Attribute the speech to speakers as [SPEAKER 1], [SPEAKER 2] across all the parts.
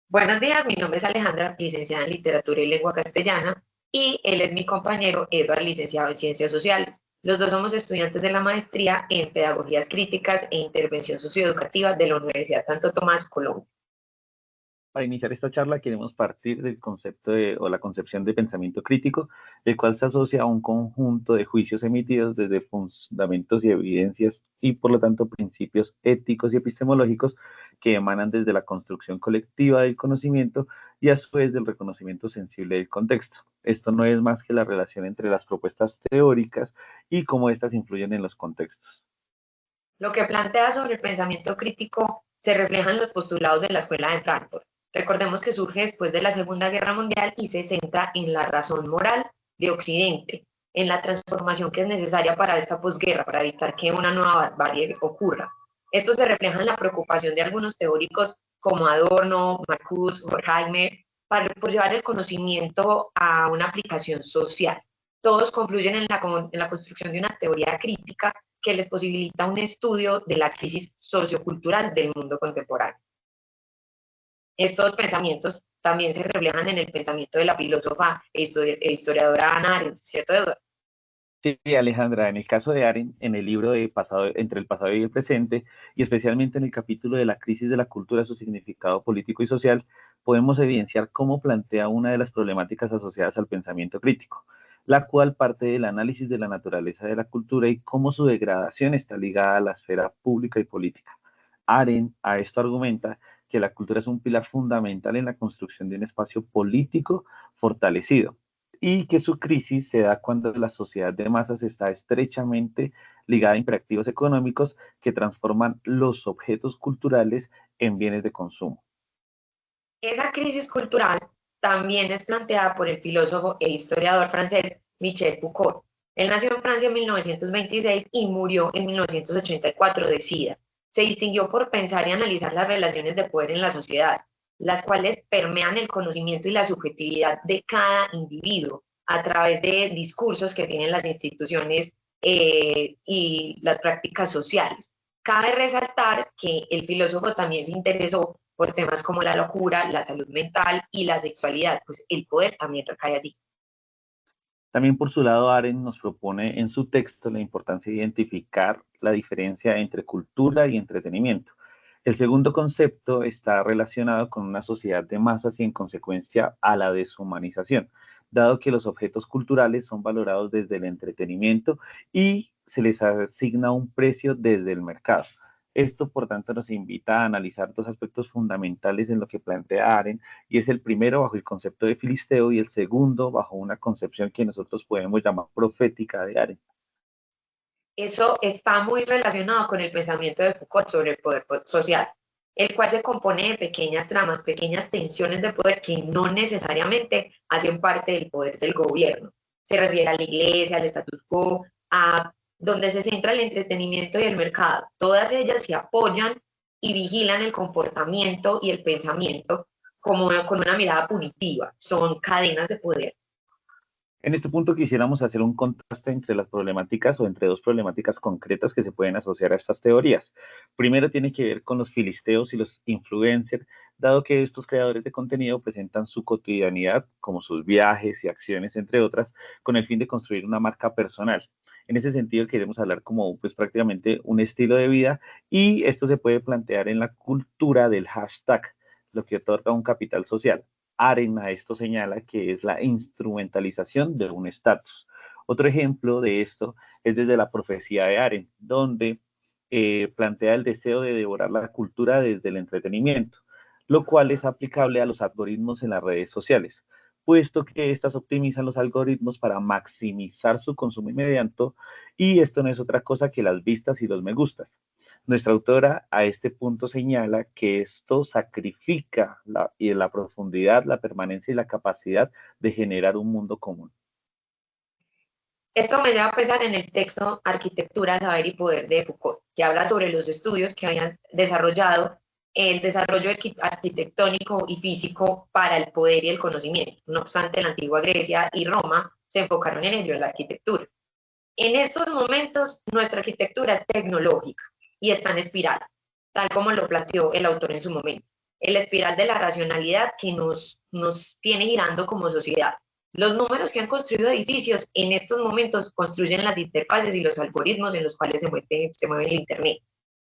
[SPEAKER 1] Buenos días, mi nombre es Alejandra, licenciada en Literatura y Lengua Castellana, y él es mi compañero Edward, licenciado en Ciencias Sociales. Los dos somos estudiantes de la maestría en Pedagogías Críticas e Intervención Socioeducativa de la Universidad Santo Tomás, Colombia.
[SPEAKER 2] Para iniciar esta charla queremos partir del concepto o la concepción de pensamiento crítico, el cual se asocia a un conjunto de juicios emitidos desde fundamentos y evidencias y por lo tanto principios éticos y epistemológicos que emanan desde la construcción colectiva del conocimiento y a su vez del reconocimiento sensible del contexto. Esto no es más que la relación entre las propuestas teóricas y cómo éstas influyen en los contextos.
[SPEAKER 1] Lo que plantea sobre el pensamiento crítico se refleja en los postulados de la Escuela de Frankfurt. Recordemos que surge después de la Segunda Guerra Mundial y se centra en la razón moral de Occidente, en la transformación que es necesaria para esta posguerra, para evitar que una nueva barbarie ocurra. Esto se refleja en la preocupación de algunos teóricos como Adorno, Marcuse, Horkheimer, por llevar el conocimiento a una aplicación social. Todos confluyen en la construcción de una teoría crítica que les posibilita un estudio de la crisis sociocultural del mundo contemporáneo. Estos pensamientos también se reflejan en el pensamiento de la filósofa e historiadora Hannah Arendt, ¿cierto, Eduardo?
[SPEAKER 2] Sí, Alejandra, en el caso de Arendt, en el libro de Entre el pasado y el presente, y especialmente en el capítulo de la crisis de la cultura, su significado político y social, podemos evidenciar cómo plantea una de las problemáticas asociadas al pensamiento crítico, la cual parte del análisis de la naturaleza de la cultura y cómo su degradación está ligada a la esfera pública y política. Arendt a esto argumenta que la cultura es un pilar fundamental en la construcción de un espacio político fortalecido y que su crisis se da cuando la sociedad de masas está estrechamente ligada a imperativos económicos que transforman los objetos culturales en bienes de consumo.
[SPEAKER 1] Esa crisis cultural también es planteada por el filósofo e historiador francés Michel Foucault. Él nació en Francia en 1926 y murió en 1984 de SIDA. Se distinguió por pensar y analizar las relaciones de poder en la sociedad, las cuales permean el conocimiento y la subjetividad de cada individuo a través de discursos que tienen las instituciones y las prácticas sociales. Cabe resaltar que el filósofo también se interesó por temas como la locura, la salud mental y la sexualidad, pues el poder también recae allí.
[SPEAKER 2] También por su lado, Arendt nos propone en su texto la importancia de identificar la diferencia entre cultura y entretenimiento. El segundo concepto está relacionado con una sociedad de masas y en consecuencia a la deshumanización, dado que los objetos culturales son valorados desde el entretenimiento y se les asigna un precio desde el mercado. Esto, por tanto, nos invita a analizar dos aspectos fundamentales en lo que plantea Arendt, y es el primero bajo el concepto de filisteo y el segundo bajo una concepción que nosotros podemos llamar profética de Arendt.
[SPEAKER 1] Eso está muy relacionado con el pensamiento de Foucault sobre el poder social, el cual se compone de pequeñas tramas, pequeñas tensiones de poder que no necesariamente hacen parte del poder del gobierno. Se refiere a la iglesia, al status quo, a donde se centra el entretenimiento y el mercado. Todas ellas se apoyan y vigilan el comportamiento y el pensamiento como con una mirada punitiva. Son cadenas de poder.
[SPEAKER 2] En este punto quisiéramos hacer un contraste entre las problemáticas o entre dos problemáticas concretas que se pueden asociar a estas teorías. Primero tiene que ver con los filisteos y los influencers, dado que estos creadores de contenido presentan su cotidianidad, como sus viajes y acciones, entre otras, con el fin de construir una marca personal. En ese sentido queremos hablar como pues prácticamente un estilo de vida, y esto se puede plantear en la cultura del hashtag, lo que otorga un capital social. Arendt a esto señala que es la instrumentalización de un estatus. Otro ejemplo de esto es desde la profecía de Arendt, donde plantea el deseo de devorar la cultura desde el entretenimiento, lo cual es aplicable a los algoritmos en las redes sociales, puesto que estas optimizan los algoritmos para maximizar su consumo inmediato, y esto no es otra cosa que las vistas y los me gustas. Nuestra autora a este punto señala que esto sacrifica la profundidad, la permanencia y la capacidad de generar un mundo común.
[SPEAKER 1] Esto me lleva a pensar en el texto Arquitectura, Saber y Poder de Foucault, que habla sobre los estudios que habían desarrollado el desarrollo arquitectónico y físico para el poder y el conocimiento. No obstante, la antigua Grecia y Roma se enfocaron en ello, en la arquitectura. En estos momentos, nuestra arquitectura es tecnológica y está en espiral, tal como lo planteó el autor en su momento. el espiral de la racionalidad que nos tiene girando como sociedad. Los números que han construido edificios en estos momentos construyen las interfaces y los algoritmos en los cuales se mueve el Internet.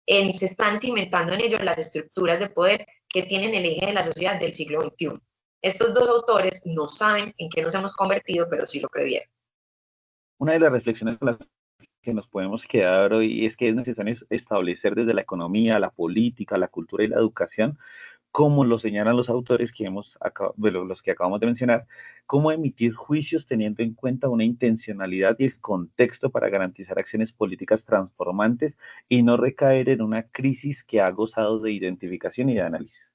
[SPEAKER 1] Se están cimentando en ellos las estructuras de poder que tienen el eje de la sociedad del siglo XXI. Estos dos autores no saben en qué nos hemos convertido, pero sí lo previeron.
[SPEAKER 2] Una de las reflexiones con las que nos podemos quedar hoy es que es necesario establecer desde la economía, la política, la cultura y la educación, como lo señalan los autores que los que acabamos de mencionar, cómo emitir juicios teniendo en cuenta una intencionalidad y el contexto para garantizar acciones políticas transformantes y no recaer en una crisis que ha gozado de identificación y de análisis.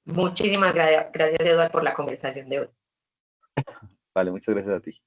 [SPEAKER 1] Muchísimas gracias, Eduardo, por la conversación de hoy.
[SPEAKER 2] Vale, muchas gracias a ti.